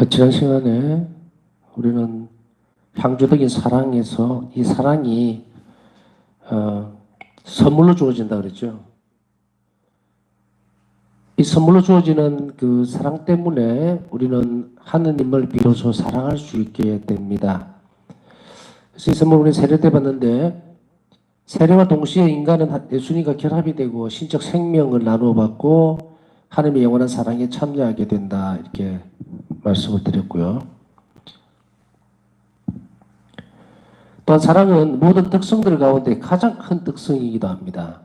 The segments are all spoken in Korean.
지난 시간에 우리는 향주적인 사랑에서 이 사랑이 선물로 주어진다 그랬죠. 이 선물로 주어지는 그 사랑 때문에 우리는 하느님을 비로소 사랑할 수 있게 됩니다. 그래서 이 선물 우리 세례 때 봤는데, 세례와 동시에 인간은 예수님과 결합이 되고 신적 생명을 나누어 받고 하나님의 영원한 사랑에 참여하게 된다, 이렇게 말씀을 드렸고요. 또한 사랑은 모든 특성들 가운데 가장 큰 특성이기도 합니다.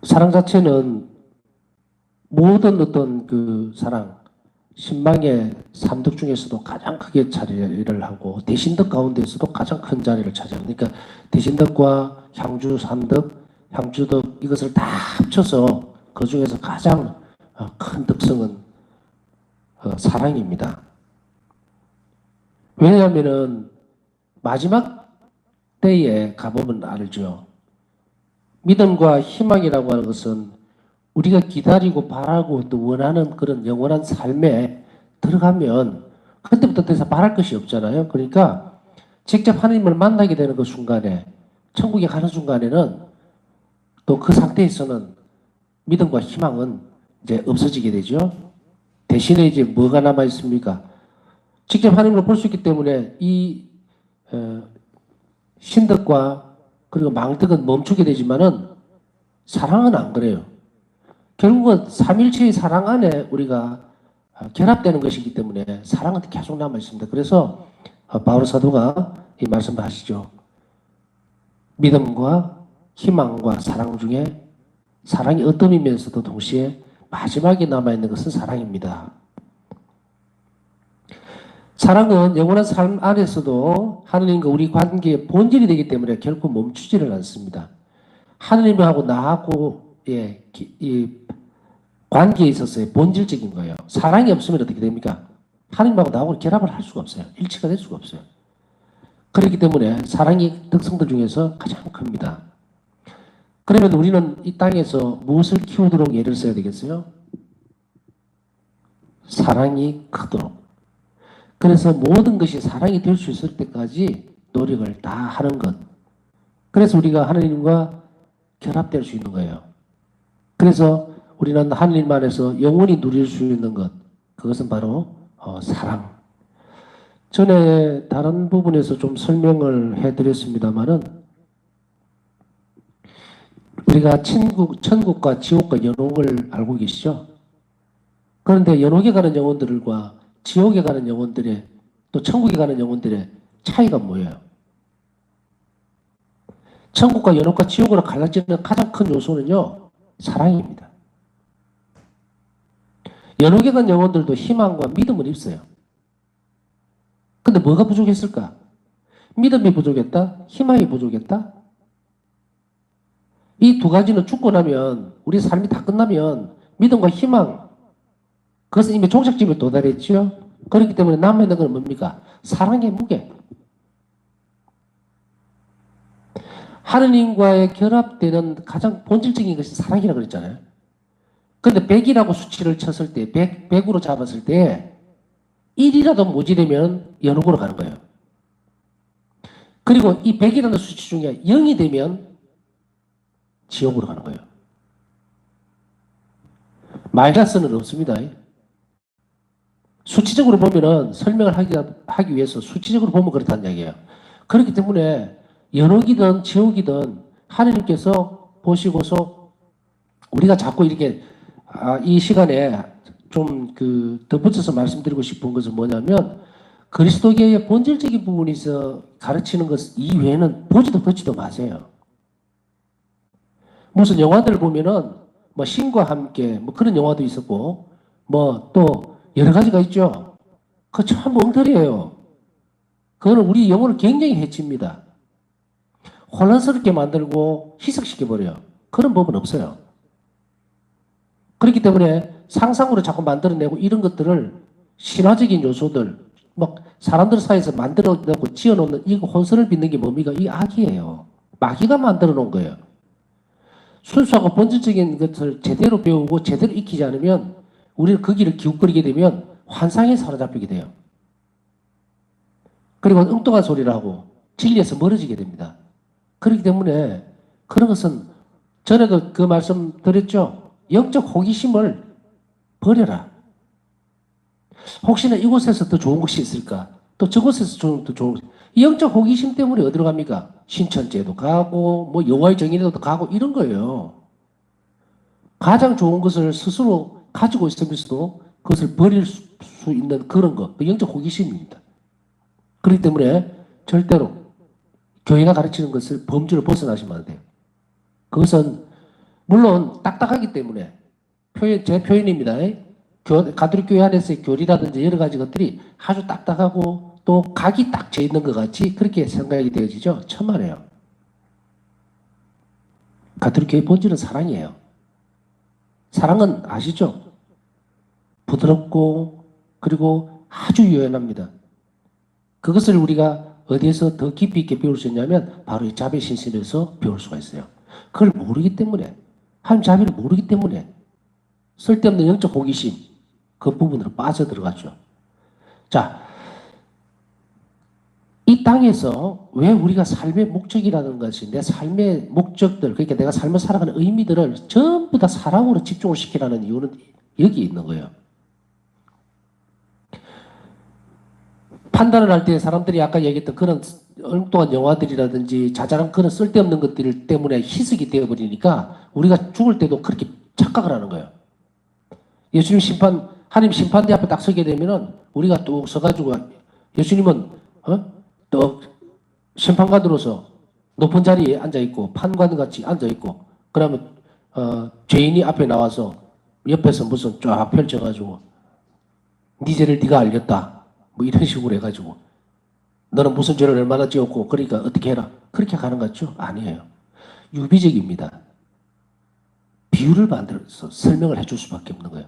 사랑 자체는 모든 어떤 그 사랑, 신망의 삼덕 중에서도 가장 크게 자리를 하고 대신덕 가운데서도 가장 큰 자리를 차지합니다. 그러니까 대신덕과 향주 삼덕, 향주덕 이것을 다 합쳐서 그 중에서 가장 큰 특성은 사랑입니다. 왜냐하면은 마지막 때에 가보면 알죠. 믿음과 희망이라고 하는 것은 우리가 기다리고 바라고 또 원하는 그런 영원한 삶에 들어가면 그때부터 더 이상 바랄 것이 없잖아요. 그러니까 직접 하나님을 만나게 되는 그 순간에, 천국에 가는 순간에는 또 그 상태에서는 믿음과 희망은 이제 없어지게 되죠. 대신에 이제 뭐가 남아 있습니까? 직접 하나님을 볼 수 있기 때문에 이 신덕과 그리고 망덕은 멈추게 되지만은 사랑은 안 그래요. 결국은 삼일체의 사랑 안에 우리가 결합되는 것이기 때문에 사랑은 계속 남아 있습니다. 그래서 바울 사도가 이 말씀을 하시죠. 믿음과 희망과 사랑 중에 사랑이 어떠면서도 동시에 마지막에 남아있는 것은 사랑입니다. 사랑은 영원한 삶 안에서도 하느님과 우리 관계의 본질이 되기 때문에 결코 멈추지를 않습니다. 하느님하고 나하고의 이 관계에 있어서의 본질적인 거예요. 사랑이 없으면 어떻게 됩니까? 하느님하고 나하고 결합을 할 수가 없어요. 일치가 될 수가 없어요. 그렇기 때문에 사랑의 특성들 중에서 가장 큽니다. 그러면 우리는 이 땅에서 무엇을 키우도록 애를 써야 되겠어요? 사랑이 크도록. 그래서 모든 것이 사랑이 될 수 있을 때까지 노력을 다 하는 것. 그래서 우리가 하나님과 결합될 수 있는 거예요. 그래서 우리는 하나님 안에서 영원히 누릴 수 있는 것. 그것은 바로 사랑. 전에 다른 부분에서 좀 설명을 해드렸습니다만은 우리가 천국과 지옥과 연옥을 알고 계시죠? 그런데 연옥에 가는 영혼들과 지옥에 가는 영혼들의 또 천국에 가는 영혼들의 차이가 뭐예요? 천국과 연옥과 지옥으로 갈라지는 가장 큰 요소는요, 사랑입니다. 연옥에 간 영혼들도 희망과 믿음을 입어요. 근데 뭐가 부족했을까? 믿음이 부족했다? 희망이 부족했다? 이 두 가지는 죽고 나면, 우리 삶이 다 끝나면 믿음과 희망, 그것은 이미 종착점에 도달했죠. 그렇기 때문에 남아있는 건 뭡니까? 사랑의 무게. 하느님과의 결합되는 가장 본질적인 것이 사랑이라고 그랬잖아요. 그런데 100이라고 수치를 쳤을 때, 100으로 잡았을 때 1이라도 모자라면 연옥으로 가는 거예요. 그리고 이 100이라는 수치 중에 0이 되면 지옥으로 가는 거예요. 마이너스는 없습니다. 수치적으로 보면은 설명을 하기 위해서 수치적으로 보면 그렇다는 이야기예요. 그렇기 때문에 연옥이든 지옥이든 하나님께서 보시고서 우리가 자꾸 이렇게 이 시간에 좀 덧붙여서 말씀드리고 싶은 것은 뭐냐면 그리스도교의 본질적인 부분에서 가르치는 것 이외에는 보지도 듣지도 마세요. 무슨 영화들 보면은 뭐 신과 함께 뭐 그런 영화도 있었고 뭐 또 여러 가지가 있죠. 그거 참 엉터리예요. 그거는 우리 영혼을 굉장히 해칩니다. 혼란스럽게 만들고 희석시켜버려요. 그런 법은 없어요. 그렇기 때문에 상상으로 자꾸 만들어내고 이런 것들을 신화적인 요소들, 막 사람들 사이에서 만들어내고 지어놓는 이 혼선을 빚는 게 뭡니까? 이 악이에요. 마귀가 만들어 놓은 거예요. 순수하고 본질적인 것을 제대로 배우고 제대로 익히지 않으면 우리는 거기를 기웃거리게 되면 환상에 사로잡히게 돼요. 그리고 엉뚱한 소리를 하고 진리에서 멀어지게 됩니다. 그렇기 때문에 그런 것은 전에도 그 말씀 드렸죠. 영적 호기심을 버려라. 혹시나 이곳에서 더 좋은 것이 있을까? 또 저곳에서 더 좋은 것이. 영적 호기심 때문에 어디로 갑니까? 신천지에도 가고 뭐 여호와의 정인에도 가고 이런 거예요. 가장 좋은 것을 스스로 가지고 있으면서도 그것을 버릴 수 있는 그런 것, 그 영적 호기심입니다. 그렇기 때문에 절대로 교회가 가르치는 것을 범주를 벗어나시면 안 돼요. 그것은 물론 딱딱하기 때문에 제 표현입니다. 가톨릭 교회 안에서의 교리라든지 여러 가지 것들이 아주 딱딱하고 또 각이 딱 져 있는 것 같이 그렇게 생각이 되어지죠. 천만에요. 가톨릭 교회 본질은 사랑이에요. 사랑은 아시죠? 부드럽고 그리고 아주 유연합니다. 그것을 우리가 어디에서 더 깊이 있게 배울 수 있냐면 바로 이 자비신실에서 배울 수가 있어요. 그걸 모르기 때문에, 하나님 자비를 모르기 때문에 쓸데없는 영적 호기심 그 부분으로 빠져들어가죠. 자, 이 땅에서 왜 우리가 삶의 목적이라는 것이 내 삶의 목적들, 그러니까 내가 삶을 살아가는 의미들을 전부 다 사랑으로 집중을 시키라는 이유는 여기 있는 거예요. 판단을 할 때 사람들이 아까 얘기했던 그런 엉뚱한 영화들이라든지 자잘한 그런 쓸데없는 것들 때문에 희석이 되어버리니까 우리가 죽을 때도 그렇게 착각을 하는 거예요. 예수님 하나님 심판대 앞에 딱 서게 되면은 우리가 뚝 서가지고 예수님은 또 심판관으로서 높은 자리에 앉아있고 판관같이 앉아있고 그러면 죄인이 앞에 나와서 옆에서 무슨 쫙 펼쳐가지고 네 죄를 네가 알렸다 뭐 이런 식으로 해가지고 너는 무슨 죄를 얼마나 지었고 그러니까 어떻게 해라 그렇게 가는 것 같죠? 아니에요. 유비적입니다. 비유를 만들어서 설명을 해줄 수밖에 없는 거예요.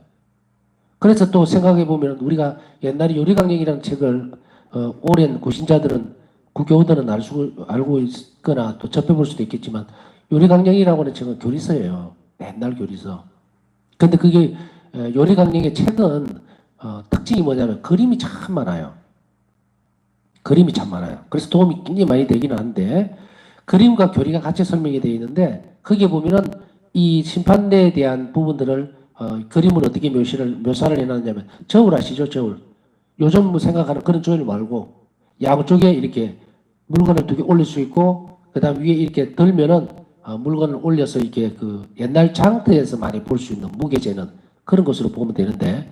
그래서 또 생각해 보면 우리가 옛날에 요리강령이라는 책을 오랜 구신자들은 구교들은 알고 있거나 또 접해볼 수도 있겠지만 요리강령이라고 하는 책은 교리서예요. 옛날 교리서. 근데 그게 요리강령의 책은 특징이 뭐냐면 그림이 참 많아요. 그림이 참 많아요. 그래서 도움이 굉장히 많이 되기는 한데 그림과 교리가 같이 설명이 되어 있는데 거기에 보면은 이 심판대에 대한 부분들을 그림을 어떻게 묘사를 해놨냐면 저울 아시죠? 저울. 요즘 뭐 생각하는 그런 저울 말고 양쪽에 이렇게 물건을 두 개 올릴 수 있고 그 다음 위에 이렇게 들면은 물건을 올려서 이렇게 그 옛날 장터에서 많이 볼 수 있는 무게 재는 그런 것으로 보면 되는데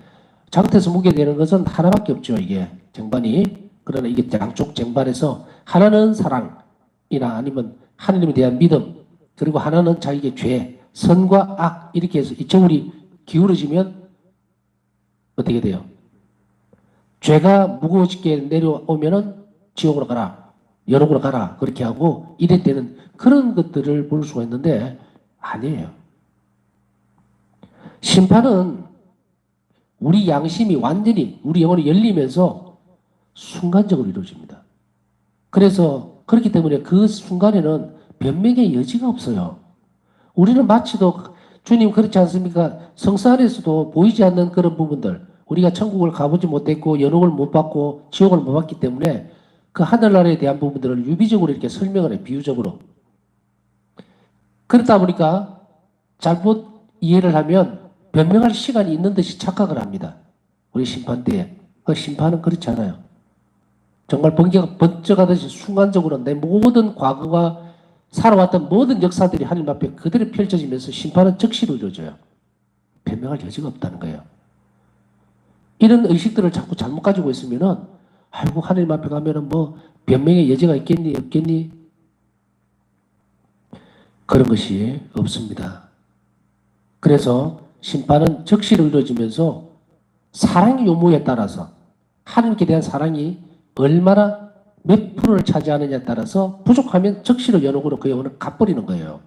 장터에서 무게 되는 것은 하나밖에 없죠. 이게 쟁반이. 그러나 이게 양쪽 쟁반에서 하나는 사랑이나 아니면 하나님에 대한 믿음 그리고 하나는 자기의 죄 선과 악 이렇게 해서 이 저울이 기울어지면 어떻게 돼요? 죄가 무거워지게 내려오면은 지옥으로 가라, 연옥으로 가라 그렇게 하고 이럴 때는 그런 것들을 볼 수가 있는데 아니에요. 심판은 우리 양심이 완전히 우리 영혼이 열리면서 순간적으로 이루어집니다. 그래서 그렇기 때문에 그 순간에는 변명의 여지가 없어요. 우리는 마치도 주님 그렇지 않습니까? 성서 안에서도 보이지 않는 그런 부분들 우리가 천국을 가보지 못했고 연옥을 못 받고 지옥을 못 받기 때문에 그 하늘나라에 대한 부분들을 유비적으로 이렇게 설명을 해요. 비유적으로. 그렇다 보니까 잘못 이해를 하면 변명할 시간이 있는 듯이 착각을 합니다. 우리 심판 때에. 그 심판은 그렇지 않아요. 정말 번개가 번쩍하듯이 순간적으로 내 모든 과거가 살아왔던 모든 역사들이 하나님 앞에 그대로 펼쳐지면서 심판은 즉시로 이루어져요. 변명할 여지가 없다는 거예요. 이런 의식들을 자꾸 잘못 가지고 있으면은 아이고 하나님 앞에 가면은 뭐 변명의 여지가 있겠니 없겠니 그런 것이 없습니다. 그래서 심판은 즉시로 이루어지면서 사랑의 요무에 따라서 하나님께 대한 사랑이 얼마나 몇 프로를 차지하느냐에 따라서 부족하면 즉시로 연옥으로 그 영혼을 갚버리는 거예요.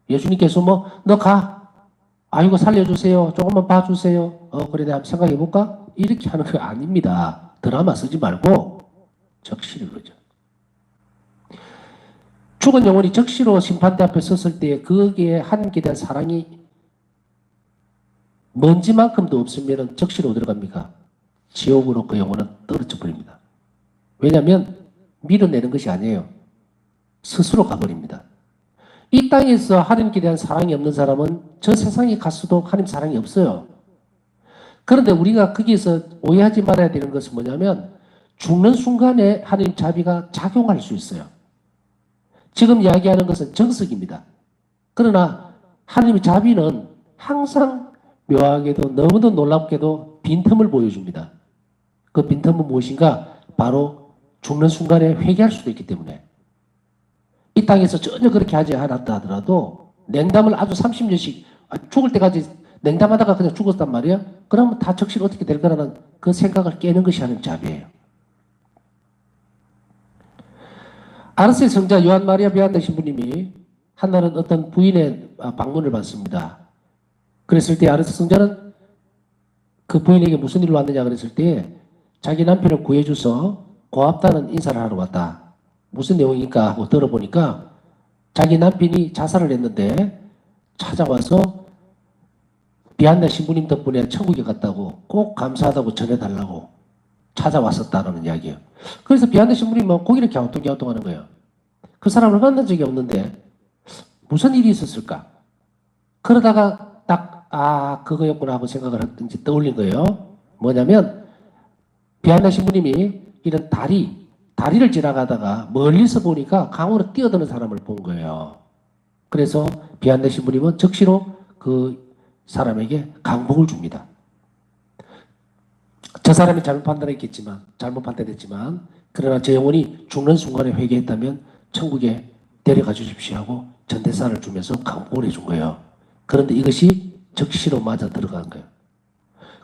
예수님께서 뭐 너 가. 아이고 살려주세요. 조금만 봐주세요. 그래 내가 한번 생각해볼까? 이렇게 하는 거 아닙니다. 드라마 쓰지 말고 즉시로 그러죠. 죽은 영혼이 즉시로 심판대 앞에 섰을 때 거기에 하나님께 대한 사랑이 먼지만큼도 없으면 적시로 어디로 갑니까? 지옥으로 그 영혼은 떨어져 버립니다. 왜냐하면 밀어내는 것이 아니에요. 스스로 가버립니다. 이 땅에서 하나님께 대한 사랑이 없는 사람은 저 세상에 갔어도 하나님 사랑이 없어요. 그런데 우리가 거기에서 오해하지 말아야 되는 것은 뭐냐면 죽는 순간에 하나님 자비가 작용할 수 있어요. 지금 이야기하는 것은 정석입니다. 그러나 하나님의 자비는 항상 묘하게도 너무도 놀랍게도 빈틈을 보여줍니다. 그 빈틈은 무엇인가? 바로 죽는 순간에 회개할 수도 있기 때문에. 이 땅에서 전혀 그렇게 하지 않았다 하더라도 냉담을 아주 30년씩 죽을 때까지 냉담하다가 그냥 죽었단 말이에요. 그러면 다 적시가 어떻게 될 거라는 그 생각을 깨는 것이 하나님 자비예요. 아르스의 성자 요한 마리아 비안네 신부님이 한날은 어떤 부인의 방문을 받습니다. 그랬을 때 아르스 성자는 그 부인에게 무슨 일로 왔느냐 그랬을 때 자기 남편을 구해줘서 고맙다는 인사를 하러 왔다. 무슨 내용일까 하고 들어보니까 자기 남편이 자살을 했는데 찾아와서 비안네 신부님 덕분에 천국에 갔다고 꼭 감사하다고 전해달라고 찾아왔었다는 이야기예요. 그래서 비안네 신부님은 고개를 갸우뚱갸우뚱 하는 거예요. 그 사람을 만난 적이 없는데 무슨 일이 있었을까? 그러다가 딱 그거였구나 하고 생각을 하든지 떠올린 거예요. 뭐냐면 비안네 신부님이 이런 다리를 지나가다가 멀리서 보니까 강으로 뛰어드는 사람을 본 거예요. 그래서 비안네 신부님은 즉시로 그 사람에게 강복을 줍니다. 저 사람이 잘못 판단했지만 그러나 제 영혼이 죽는 순간에 회개했다면 천국에 데려가 주십시오 하고 전대산을 주면서 강복을 해준 거예요. 그런데 이것이 적시로 맞아 들어간 거예요.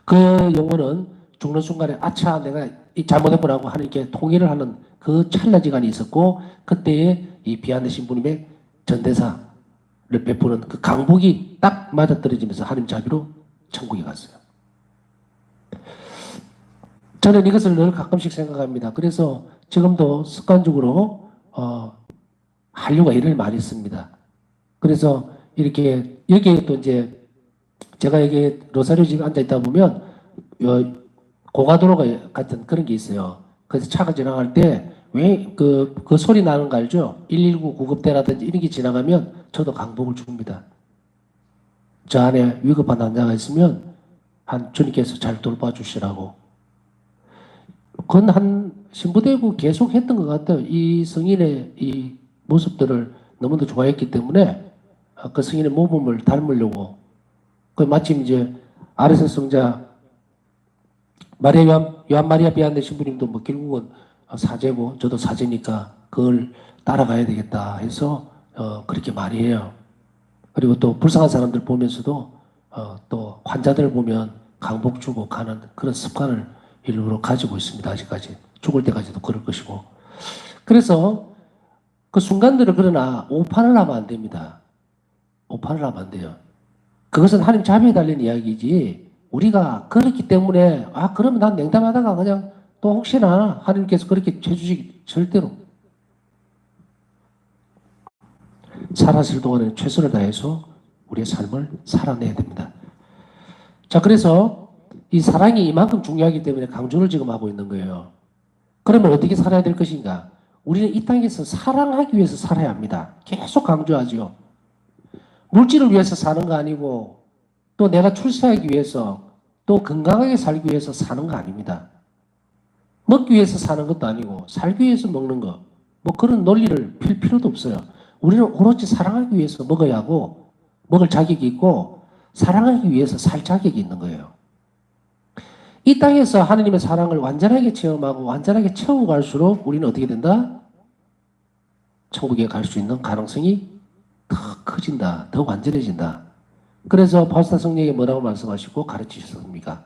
그 영혼은 죽는 순간에 아차 내가 잘못했구나 하고 하나님께 통일을 하는 그 찰나지간이 있었고 그때에 이 비안네 신부님의 전대사를 베푸는 그 강복이 딱 맞아떨어지면서 하나님 자비로 천국에 갔어요. 저는 이것을 늘 가끔씩 생각합니다. 그래서 지금도 습관적으로 한류가 일을 많이 씁니다. 그래서 이렇게 여기에 또 이제 제가 여기 로사리오 집에 앉아 있다 보면 고가도로가 같은 그런 게 있어요. 그래서 차가 지나갈 때 왜 그 소리 나는 거 알죠? 119 구급대라든지 이런 게 지나가면 저도 강복을 줍니다. 저 안에 위급한 환자가 있으면 주님께서 잘 돌봐주시라고. 그건 한 신부되고 계속 했던 것 같아요. 이 성인의 이 모습들을 너무도 좋아했기 때문에 그 성인의 모범을 닮으려고. 마침 이제 아르세 성자 요한 마리아 비안네 신부님도 뭐 결국은 사제고 저도 사제니까 그걸 따라가야 되겠다 해서 그렇게 많이 해요. 그리고 또 불쌍한 사람들 보면서도 또 환자들 보면 강복 주고 가는 그런 습관을 일부러 가지고 있습니다. 아직까지. 죽을 때까지도 그럴 것이고. 그래서 그 순간들을 그러나 오판을 하면 안 됩니다. 오판을 하면 안 돼요. 그것은 하나님 자비에 달린 이야기지 우리가 그렇기 때문에 그러면 난 냉담하다가 그냥 또 혹시나 하나님께서 그렇게 해주시기 절대로 살았을 동안에 최선을 다해서 우리의 삶을 살아내야 됩니다. 자, 그래서 이 사랑이 이만큼 중요하기 때문에 강조를 지금 하고 있는 거예요. 그러면 어떻게 살아야 될 것인가? 우리는 이 땅에서 사랑하기 위해서 살아야 합니다. 계속 강조하죠. 물질을 위해서 사는 거 아니고 또 내가 출세하기 위해서 또 건강하게 살기 위해서 사는 거 아닙니다. 먹기 위해서 사는 것도 아니고 살기 위해서 먹는 거. 뭐 그런 논리를 필 필요도 없어요. 우리는 오로지 사랑하기 위해서 먹어야 하고 먹을 자격이 있고 사랑하기 위해서 살 자격이 있는 거예요. 이 땅에서 하나님의 사랑을 완전하게 체험하고 완전하게 채우고 갈수록 우리는 어떻게 된다? 천국에 갈 수 있는 가능성이 더 커진다. 더 완전해진다. 그래서 바울사 성령이 뭐라고 말씀하시고 가르치셨습니까?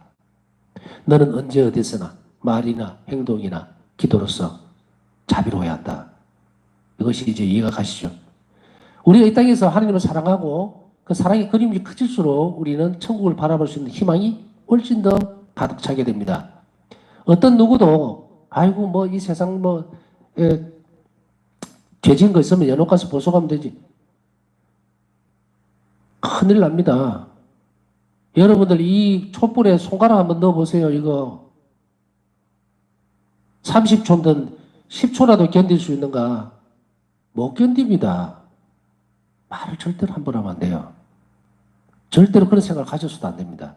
너는 언제 어디서나 말이나 행동이나 기도로서 자비로워야 한다. 이것이 이제 이해가 가시죠. 우리가 이 땅에서 하나님을 사랑하고 그 사랑의 그림이 커질수록 우리는 천국을 바라볼 수 있는 희망이 훨씬 더 가득 차게 됩니다. 어떤 누구도 아이고 뭐 이 세상 죄 지은 거 있으면 연옥 가서 보석하면 되지. 큰일 납니다. 여러분들 이 촛불에 손가락 한번 넣어보세요. 이거 30초든 10초라도 견딜 수 있는가? 못 견딥니다. 말을 절대로 함부로 하면 안 돼요. 절대로 그런 생각을 가져서도 안 됩니다.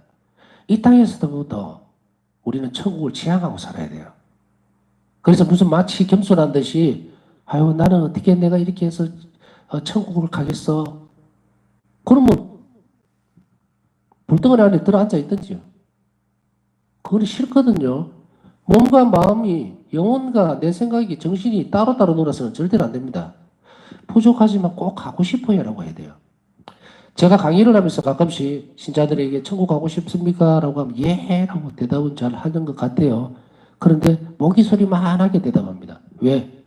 이 땅에서부터 우리는 천국을 지향하고 살아야 돼요. 그래서 무슨 마치 겸손한 듯이 아유 나는 어떻게 내가 이렇게 해서 천국을 가겠어. 그러면 불덩어리 안에 들어앉아 있든지요. 그건 싫거든요. 몸과 마음이 영혼과 내 생각이 정신이 따로따로 놀아서는 절대로 안 됩니다. 부족하지만 꼭 가고 싶어요 라고 해야 돼요. 제가 강의를 하면서 가끔씩 신자들에게 천국 가고 싶습니까? 라고 하면 예 라고 대답은 잘 하는 것 같아요. 그런데 모기 소리만하게 대답합니다. 왜?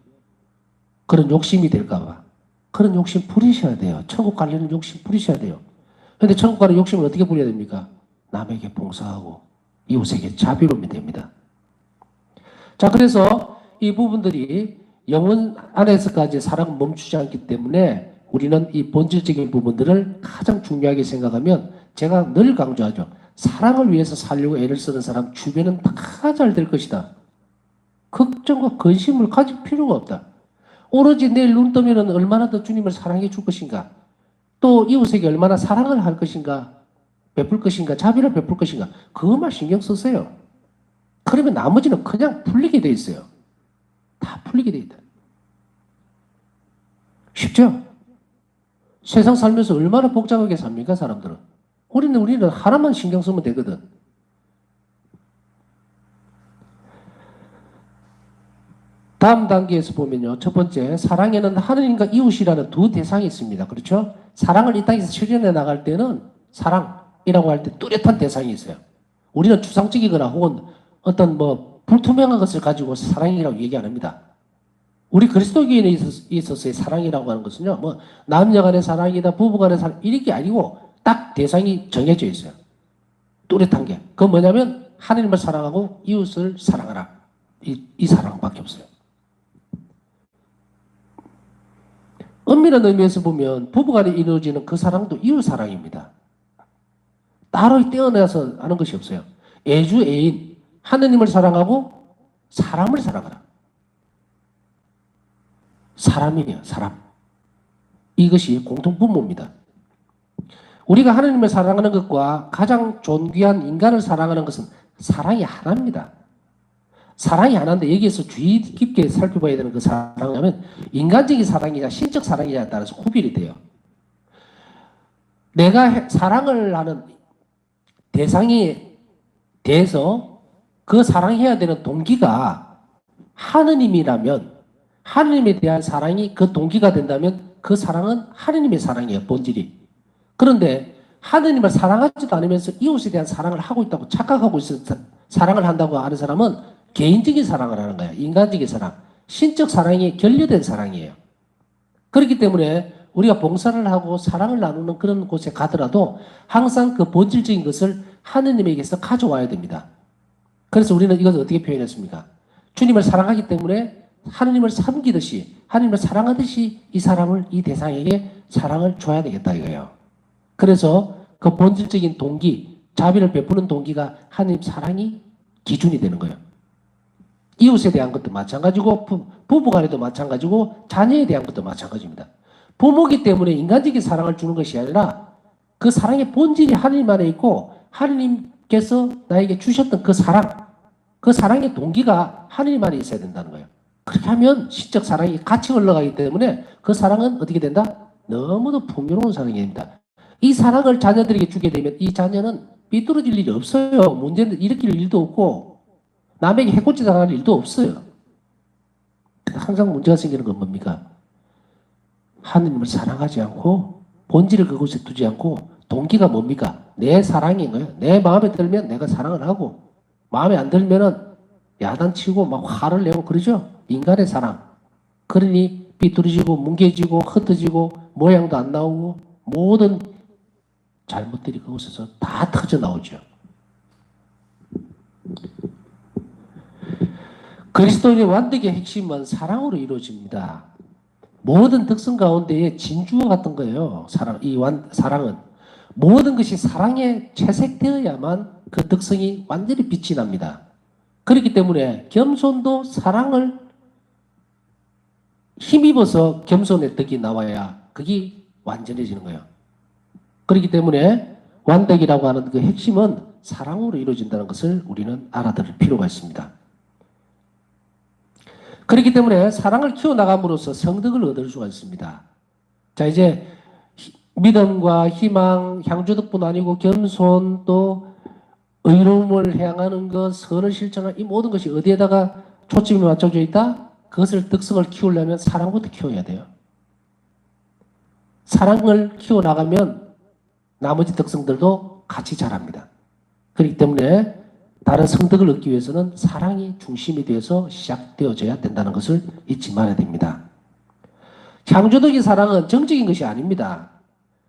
그런 욕심이 될까 봐. 그런 욕심 부리셔야 돼요. 천국 가려는 욕심 부리셔야 돼요. 그런데 천국 가는 욕심을 어떻게 부려야 됩니까? 남에게 봉사하고 이웃에게 자비로우면 됩니다. 자, 그래서 이 부분들이 영혼 안에서까지 사랑은 멈추지 않기 때문에 우리는 이 본질적인 부분들을 가장 중요하게 생각하면 제가 늘 강조하죠. 사랑을 위해서 살려고 애를 쓰는 사람 주변은 다 잘 될 것이다. 걱정과 근심을 가질 필요가 없다. 오로지 내일 눈 뜨면 얼마나 더 주님을 사랑해 줄 것인가. 또 이웃에게 얼마나 사랑을 할 것인가. 베풀 것인가. 자비를 베풀 것인가. 그것만 신경 쓰세요. 그러면 나머지는 그냥 풀리게 돼 있어요. 다 풀리게 돼 있다. 쉽죠? 세상 살면서 얼마나 복잡하게 삽니까, 사람들은? 우리는 하나만 신경 쓰면 되거든. 다음 단계에서 보면요. 첫 번째, 사랑에는 하느님과 이웃이라는 두 대상이 있습니다. 그렇죠? 사랑을 이 땅에서 실현해 나갈 때는 사랑이라고 할 때 뚜렷한 대상이 있어요. 우리는 추상적이거나 혹은 어떤 불투명한 것을 가지고 사랑이라고 얘기 안 합니다. 우리 그리스도교인에 있어서의 사랑이라고 하는 것은요, 남녀 간의 사랑이다, 부부 간의 사랑, 이런 게 아니고 딱 대상이 정해져 있어요. 뚜렷한 게. 그건 뭐냐면 하느님을 사랑하고 이웃을 사랑하라. 이 사랑밖에 없어요. 엄밀한 의미에서 보면 부부간에 이루어지는 그 사랑도 이웃 사랑입니다. 따로 떼어내서 하는 것이 없어요. 애주, 애인, 하느님을 사랑하고 사람을 사랑하라. 사람이에요, 사람. 이것이 공통분모입니다. 우리가 하느님을 사랑하는 것과 가장 존귀한 인간을 사랑하는 것은 사랑이 하나입니다. 사랑이 하나인데 여기에서 주의 깊게 살펴봐야 되는 그 사랑을 하면 인간적인 사랑이냐 신적 사랑이냐에 따라서 구별이 돼요. 내가 사랑을 하는 대상에 대해서 그 사랑해야 되는 동기가 하느님이라면 하느님에 대한 사랑이 그 동기가 된다면 그 사랑은 하느님의 사랑이에요, 본질이. 그런데 하느님을 사랑하지도 않으면서 이웃에 대한 사랑을 하고 있다고 착각하고 있어서 사랑을 한다고 하는 사람은 개인적인 사랑을 하는 거예요. 인간적인 사랑. 신적 사랑이 결여된 사랑이에요. 그렇기 때문에 우리가 봉사를 하고 사랑을 나누는 그런 곳에 가더라도 항상 그 본질적인 것을 하느님에게서 가져와야 됩니다. 그래서 우리는 이것을 어떻게 표현했습니까? 주님을 사랑하기 때문에 하느님을 섬기듯이 하느님을 사랑하듯이 이 사람을 이 대상에게 사랑을 줘야 되겠다 이거예요. 그래서 그 본질적인 동기, 자비를 베푸는 동기가 하느님 사랑이 기준이 되는 거예요. 이웃에 대한 것도 마찬가지고 부부간에도 마찬가지고 자녀에 대한 것도 마찬가지입니다. 부모기 때문에 인간적인 사랑을 주는 것이 아니라 그 사랑의 본질이 하느님 안에 있고 하느님께서 나에게 주셨던 그 사랑의 동기가 하느님 안에 있어야 된다는 거예요. 그렇게 하면 신적 사랑이 같이 흘러가기 때문에 그 사랑은 어떻게 된다? 너무도 풍요로운 사랑이 됩니다. 이 사랑을 자녀들에게 주게 되면 이 자녀는 삐뚤어질 일이 없어요. 문제는 일으킬 일도 없고 남에게 해코지 당할 일도 없어요. 항상 문제가 생기는 건 뭡니까? 하느님을 사랑하지 않고 본질을 그곳에 두지 않고 동기가 뭡니까? 내 사랑인 거예요. 내 마음에 들면 내가 사랑을 하고 마음에 안 들면은 야단치고 막 화를 내고 그러죠. 인간의 사랑. 그러니 삐뚤어지고 뭉개지고 흩어지고 모양도 안 나오고 모든 잘못들이 그곳에서 다 터져 나오죠. 그리스도인의 완덕의 핵심은 사랑으로 이루어집니다. 모든 특성 가운데에 진주와 같은 거예요. 사랑은 모든 것이 사랑에 채색되어야만 그 덕성이 완전히 빛이 납니다. 그렇기 때문에 겸손도 사랑을 힘입어서 겸손의 덕이 나와야 그게 완전해지는 거예요. 그렇기 때문에 완덕이라고 하는 그 핵심은 사랑으로 이루어진다는 것을 우리는 알아들을 필요가 있습니다. 그렇기 때문에 사랑을 키워나감으로써 성덕을 얻을 수가 있습니다. 자, 이제 믿음과 희망, 향주덕뿐 아니고 겸손 또 의로움을 향하는 것, 선을 실천하는 이 모든 것이 어디에다가 초점이 맞춰져 있다? 그것을 덕성을 키우려면 사랑부터 키워야 돼요. 사랑을 키워나가면 나머지 덕성들도 같이 자랍니다. 그렇기 때문에 다른 성덕을 얻기 위해서는 사랑이 중심이 되어서 시작되어져야 된다는 것을 잊지 말아야 됩니다. 향주덕의 사랑은 정적인 것이 아닙니다.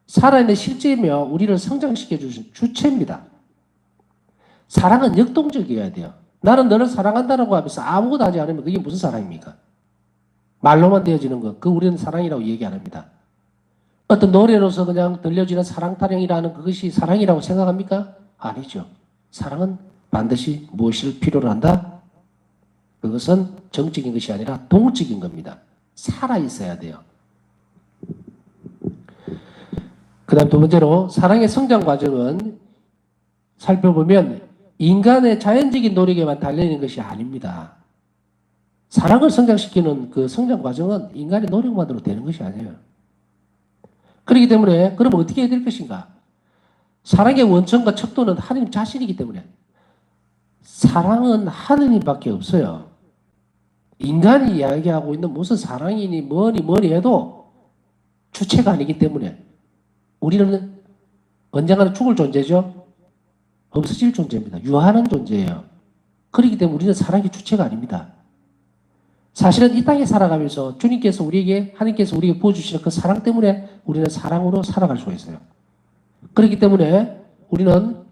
살아있는 실제이며 우리를 성장시켜 주신 주체입니다. 사랑은 역동적이어야 돼요. 나는 너를 사랑한다라고 하면서 아무것도 하지 않으면 그게 무슨 사랑입니까? 말로만 되어지는 것, 그 우리는 사랑이라고 얘기 안 합니다. 어떤 노래로서 그냥 들려지는 사랑 타령이라는 그것이 사랑이라고 생각합니까? 아니죠. 사랑은 반드시 무엇을 필요로 한다? 그것은 정적인 것이 아니라 동적인 겁니다. 살아있어야 돼요. 그 다음 두 번째로 사랑의 성장 과정은 살펴보면 인간의 자연적인 노력에만 달려있는 것이 아닙니다. 사랑을 성장시키는 그 성장 과정은 인간의 노력만으로 되는 것이 아니에요. 그렇기 때문에 그럼 어떻게 해야 될 것인가? 사랑의 원천과 척도는 하나님 자신이기 때문에 사랑은 하느님밖에 없어요. 인간이 이야기하고 있는 무슨 사랑이니 뭐니 해도 주체가 아니기 때문에 우리는 언젠가는 죽을 존재죠. 없어질 존재입니다. 유한한 존재예요. 그렇기 때문에 우리는 사랑의 주체가 아닙니다. 사실은 이 땅에 살아가면서 주님께서 하나님께서 우리에게 부어주시는 그 사랑 때문에 우리는 사랑으로 살아갈 수가 있어요. 그렇기 때문에 우리는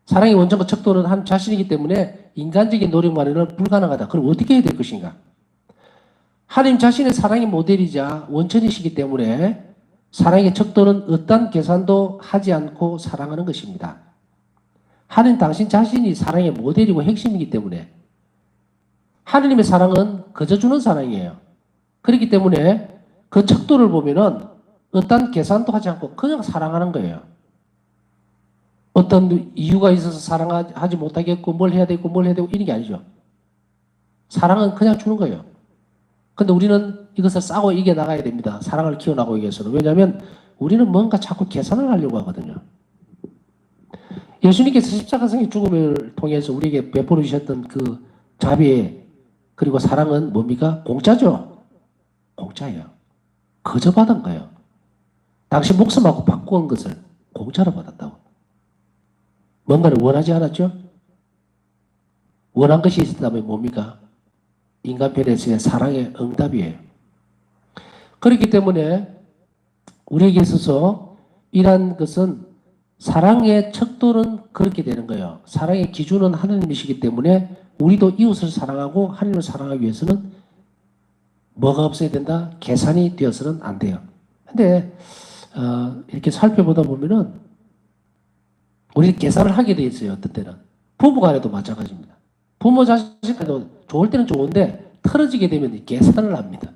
사랑의 원천과 척도는 한 자신이기 때문에 인간적인 노력만으로는 불가능하다. 그럼 어떻게 해야 될 것인가? 하나님 자신의 사랑의 모델이자 원천이시기 때문에 사랑의 척도는 어떤 계산도 하지 않고 사랑하는 것입니다. 하나님 당신 자신이 사랑의 모델이고 핵심이기 때문에 하나님의 사랑은 그저 주는 사랑이에요. 그렇기 때문에 그 척도를 보면은 어떤 계산도 하지 않고 그냥 사랑하는 거예요. 어떤 이유가 있어서 사랑하지 못하겠고 뭘 해야 되고 이런 게 아니죠. 사랑은 그냥 주는 거예요. 근데 우리는 이것을 싸고 이겨나가야 됩니다. 사랑을 키워나가기 위해서는. 왜냐하면 우리는 뭔가 자꾸 계산을 하려고 하거든요. 예수님께서 십자가상의 죽음을 통해서 우리에게 베풀어 주셨던 그 자비 그리고 사랑은 뭡니까? 공짜죠. 공짜예요. 거저 받은 거예요. 당신 목숨하고 바꾼 것을 공짜로 받았다고. 뭔가를 원하지 않았죠? 원한 것이 있었다면 뭡니까? 인간 편에서의 사랑의 응답이에요. 그렇기 때문에 우리에게 있어서 이러한 것은 사랑의 척도는 그렇게 되는 거예요. 사랑의 기준은 하나님이시기 때문에 우리도 이웃을 사랑하고 하나님을 사랑하기 위해서는 뭐가 없어야 된다? 계산이 되어서는 안 돼요. 근데 이렇게 살펴보다 보면은 우리 계산을 하게 돼 있어요. 어떤 때는. 부부간에도 마찬가지입니다. 부모 자식간에도 좋을 때는 좋은데 틀어지게 되면 계산을 합니다.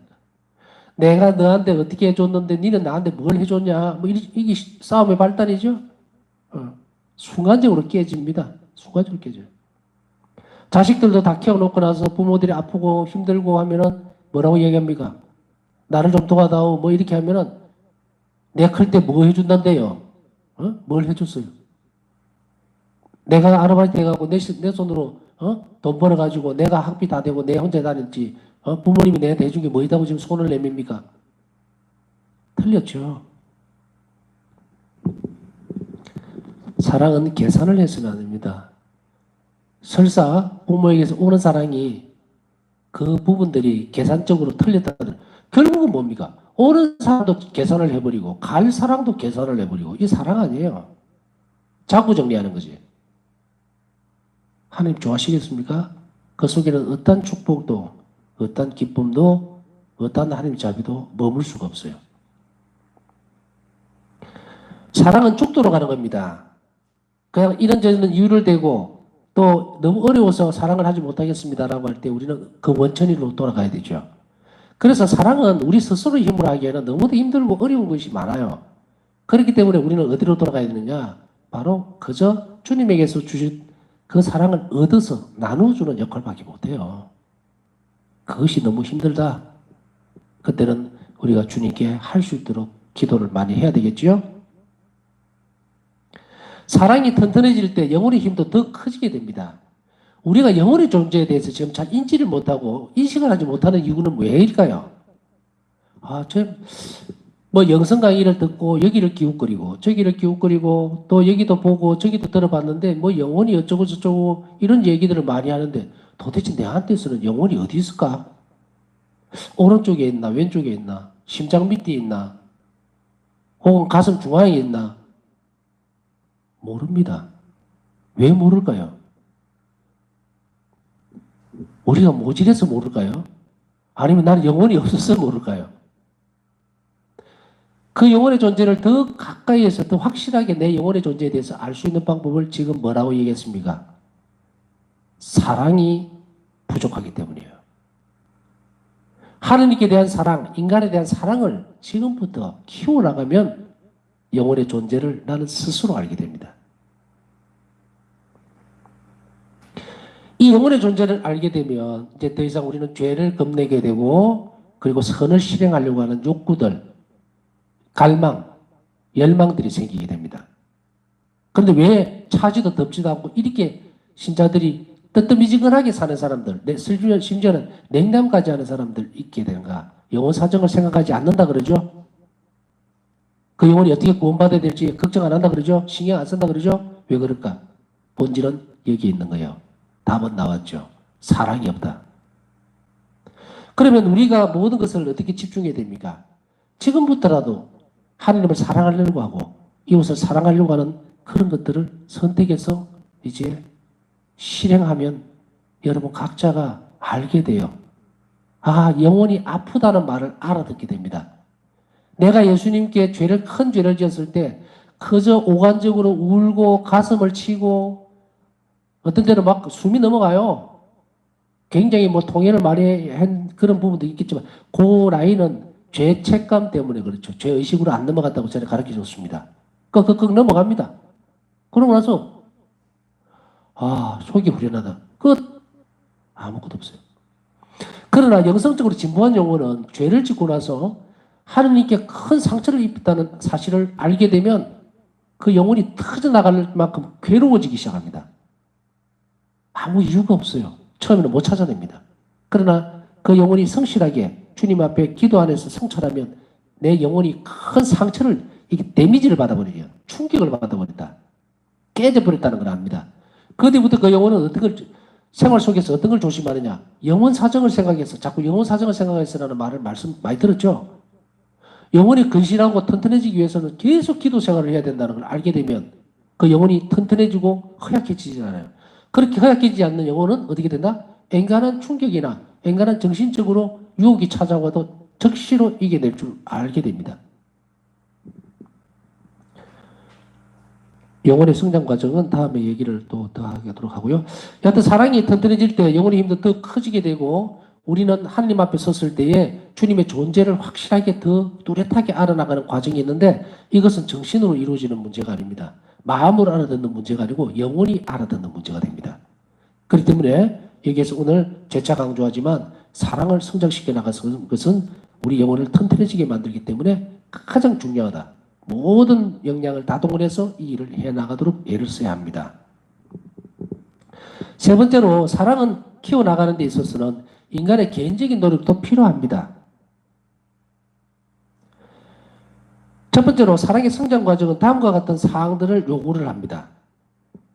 내가 너한테 어떻게 해줬는데 니는 나한테 뭘 해줬냐. 뭐 이게 싸움의 발단이죠. 순간적으로 깨집니다. 순간적으로 깨져요. 자식들도 다 키워놓고 나서 부모들이 아프고 힘들고 하면은 뭐라고 얘기합니까? 나를 좀 도와다오. 뭐 이렇게 하면은 내 클 때 뭐 해준단데요? 뭘 해줬어요? 내가 아르바이트 해가고 내 손으로 돈 벌어가지고 내가 학비 다 되고 내 혼자 다녔지 부모님이 내한테 해준 게 뭐이다고 지금 손을 내밉니까? 틀렸죠. 사랑은 계산을 해서는 안 됩니다. 설사 부모에게서 오는 사랑이 그 부분들이 계산적으로 틀렸다는 결국은 뭡니까? 오는 사랑도 계산을 해버리고 갈 사랑도 계산을 해버리고 이게 사랑 아니에요. 자꾸 정리하는 거지. 하나님 좋아하시겠습니까? 그 속에는 어떤 축복도 어떤 기쁨도 어떤 하나님 자비도 머물 수가 없어요. 사랑은 죽도록 하는 겁니다. 그냥 이런저런 이유를 대고 또 너무 어려워서 사랑을 하지 못하겠습니다라고 할 때 우리는 그 원천으로 돌아가야 되죠. 그래서 사랑은 우리 스스로 힘으로 하기에는 너무도 힘들고 어려운 것이 많아요. 그렇기 때문에 우리는 어디로 돌아가야 되느냐? 바로 그저 주님에게서 주신 그 사랑을 얻어서 나눠주는 역할밖에 못해요. 그것이 너무 힘들다. 그때는 우리가 주님께 할 수 있도록 기도를 많이 해야 되겠지요? 사랑이 튼튼해질 때 영혼의 힘도 더 커지게 됩니다. 우리가 영혼의 존재에 대해서 지금 잘 인지를 못하고 인식을 하지 못하는 이유는 왜일까요? 뭐 영성 강의를 듣고 여기를 기웃거리고 저기를 기웃거리고 또 여기도 보고 저기도 들어봤는데 뭐 영혼이 어쩌고 저쩌고 이런 얘기들을 많이 하는데 도대체 내한테서는 영혼이 어디 있을까? 오른쪽에 있나 왼쪽에 있나 심장 밑에 있나 혹은 가슴 중앙에 있나 모릅니다. 왜 모를까요? 우리가 모질해서 모를까요? 아니면 나는 영혼이 없어서 모를까요? 그 영혼의 존재를 더 가까이에서 더 확실하게 내 영혼의 존재에 대해서 알 수 있는 방법을 지금 뭐라고 얘기했습니까? 사랑이 부족하기 때문이에요. 하느님께 대한 사랑, 인간에 대한 사랑을 지금부터 키워나가면 영혼의 존재를 나는 스스로 알게 됩니다. 이 영혼의 존재를 알게 되면 이제 더 이상 우리는 죄를 겁내게 되고 그리고 선을 실행하려고 하는 욕구들, 갈망, 열망들이 생기게 됩니다. 그런데 왜 차지도 덥지도 않고 이렇게 신자들이 뜨뜻미지근하게 사는 사람들, 심지어는 냉담까지 하는 사람들 있게 되는가? 영혼 사정을 생각하지 않는다 그러죠? 그 영혼이 어떻게 구원받아야 될지 걱정 안 한다 그러죠? 신경 안 쓴다 그러죠? 왜 그럴까? 본질은 여기 있는 거예요. 답은 나왔죠. 사랑이 없다. 그러면 우리가 모든 것을 어떻게 집중해야 됩니까? 지금부터라도 하나님을 사랑하려고 하고 이웃을 사랑하려고 하는 그런 것들을 선택해서 이제 실행하면 여러분 각자가 알게 돼요. 영혼이 아프다는 말을 알아듣게 됩니다. 내가 예수님께 큰 죄를 지었을 때 그저 오간적으로 울고 가슴을 치고 어떤 때는 막 숨이 넘어가요. 굉장히 뭐 통해를 많이 한 그런 부분도 있겠지만 그 라인은 죄책감 때문에 그렇죠. 죄의식으로 안 넘어갔다고 저는 가르쳐 줬습니다. 끄끄끄 넘어갑니다. 그러고 나서 속이 후련하다. 끝. 아무것도 없어요. 그러나 영성적으로 진보한 영혼은 죄를 짓고 나서 하느님께 큰 상처를 입었다는 사실을 알게 되면 그 영혼이 터져나갈 만큼 괴로워지기 시작합니다. 아무 이유가 없어요. 처음에는 못 찾아냅니다. 그러나 그 영혼이 성실하게 주님 앞에 기도 안에서 성찰하면 내 영혼이 큰 상처를, 이게 데미지를 받아버려요. 충격을 받아버린다. 깨져버렸다는 걸 압니다. 그 뒤부터 그 영혼은 생활 속에서 어떤 걸 조심하느냐. 영혼 사정을 생각해서, 자꾸 영혼 사정을 생각해서라는 말씀 많이 들었죠? 영혼이 근실하고 튼튼해지기 위해서는 계속 기도 생활을 해야 된다는 걸 알게 되면 그 영혼이 튼튼해지고 허약해지지 않아요. 그렇게 허약해지지 않는 영혼은 어떻게 된다? 엔간한 충격이나 엔간한 정신적으로 유혹이 찾아와도 적시로 이겨낼 줄 알게 됩니다. 영혼의 성장 과정은 다음에 얘기를 또 더 하도록 하고요. 여하튼 사랑이 튼튼해질 때 영혼의 힘도 더 커지게 되고 우리는 하나님 앞에 섰을 때에 주님의 존재를 확실하게 더 뚜렷하게 알아나가는 과정이 있는데 이것은 정신으로 이루어지는 문제가 아닙니다. 마음으로 알아듣는 문제가 아니고 영혼이 알아듣는 문제가 됩니다. 그렇기 때문에 여기에서 오늘 재차 강조하지만 사랑을 성장시켜 나가는 것은 우리 영혼을 튼튼해지게 만들기 때문에 가장 중요하다. 모든 역량을 다 동원해서 이 일을 해나가도록 애를 써야 합니다. 세 번째로 사랑은 키워나가는 데 있어서는 인간의 개인적인 노력도 필요합니다. 첫 번째로 사랑의 성장 과정은 다음과 같은 사항들을 요구를 합니다.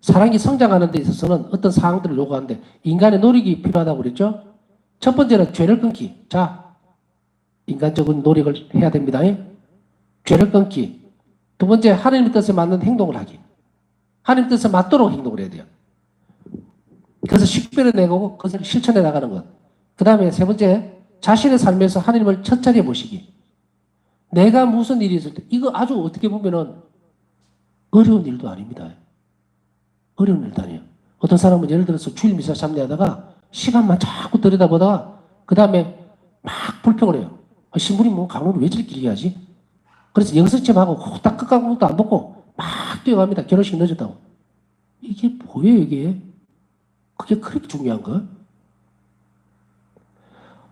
사랑이 성장하는 데 있어서는 어떤 사항들을 요구하는데 인간의 노력이 필요하다고 그랬죠? 첫 번째는 죄를 끊기. 인간적인 노력을 해야 됩니다. 죄를 끊기. 두 번째, 하나님의 뜻에 맞는 행동을 하기. 하나님의 뜻에 맞도록 행동을 해야 돼요. 그래서 식별해 내고 그것을 실천해 나가는 것. 그 다음에 세 번째, 자신의 삶에서 하나님을 첫 자리에 모시기. 내가 무슨 일이 있을 때, 이거 아주 어떻게 보면은 어려운 일도 아닙니다. 어려운 일도 아니에요. 어떤 사람은 예를 들어서 주일 미사 참여하다가 시간만 자꾸 들여다보다가 그 다음에 막 불평을 해요. 신부님 뭐 강론을 왜 저렇게 길게 하지? 그래서 영성침하고 후딱 끝까지 것도 안 듣고 막 뛰어갑니다. 결혼식 늦었다고. 이게 뭐예요, 이게? 그게 그렇게 중요한 거?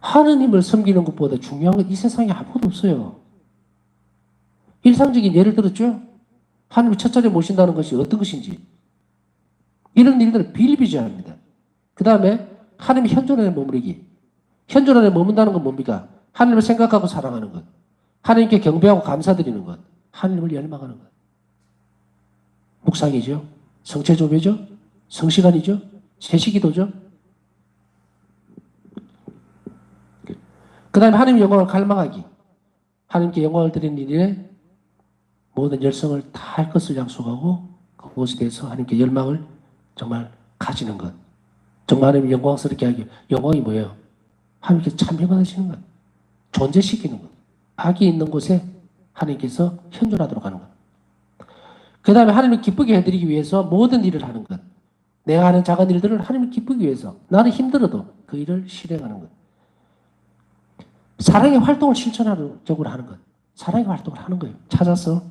하느님을 섬기는 것보다 중요한 건 이 세상에 아무것도 없어요. 일상적인 예를 들었죠? 하느님을 첫 자리에 모신다는 것이 어떤 것인지. 이런 일들을 비일비재합니다. 그 다음에 하느님 현존 안에 머무르기. 현존 안에 머문다는 건 뭡니까? 하느님을 생각하고 사랑하는 것. 하느님께 경배하고 감사드리는 것. 하느님을 열망하는 것. 묵상이죠. 성체조배죠. 성시간이죠. 세시기도죠. 그 다음에 하나님의 영광을 갈망하기. 하나님께 영광을 드리는 일에 모든 열성을 다 할 것을 약속하고 그것에 대해서 하나님께 열망을 정말 가지는 것. 정말 하나님 영광스럽게 하기. 영광이 뭐예요? 하나님께 참여받으시는 것. 존재시키는 것. 악이 있는 곳에 하나님께서 현존하도록 하는 것. 그 다음에 하나님을 기쁘게 해드리기 위해서 모든 일을 하는 것. 내가 하는 작은 일들을 하나님을 기쁘기 위해서 나는 힘들어도 그 일을 실행하는 것. 사랑의 활동을 실천적으로 하는 것. 사랑의 활동을 하는 거예요. 찾아서.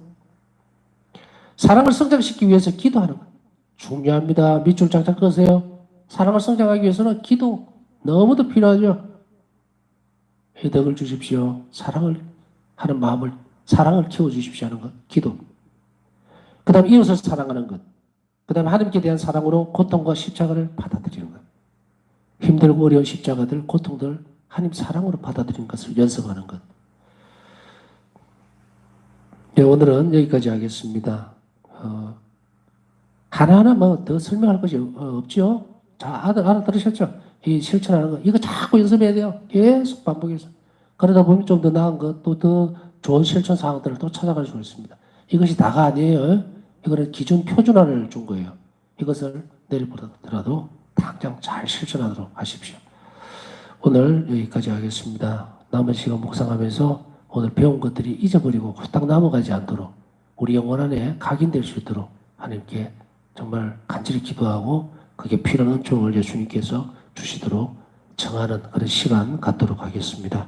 사랑을 성장시키기 위해서 기도하는 것. 중요합니다. 밑줄 짝짝 그으세요. 사랑을 성장하기 위해서는 기도 너무도 필요하죠. 회덕을 주십시오. 사랑을 하는 마음을, 사랑을 키워주십시오 하는 것. 기도. 그 다음에 이웃을 사랑하는 것. 그 다음에 하나님께 대한 사랑으로 고통과 십자가를 받아들이는 것. 힘들고 어려운 십자가들, 고통들 하나님 사랑으로 받아들이는 것을 연습하는 것. 네, 오늘은 여기까지 하겠습니다. 하나하나 뭐 더 설명할 것이 없죠? 자, 알아들으셨죠? 이 실천하는 거. 이거 자꾸 연습해야 돼요. 계속 반복해서. 그러다 보면 좀 더 나은 것, 또 더 좋은 실천 사항들을 또 찾아갈 수 있습니다. 이것이 다가 아니에요. 이거는 기준 표준화를 준 거예요. 이것을 내일보다도 당장 잘 실천하도록 하십시오. 오늘 여기까지 하겠습니다. 남은 시간 묵상하면서 오늘 배운 것들이 잊어버리고 후딱 넘어가지 않도록 우리 영혼 안에 각인될 수 있도록 하나님께 정말 간절히 기도하고 그게 필요한 은총을 예수님께서 주시도록 정하는 그런 시간 갖도록 하겠습니다.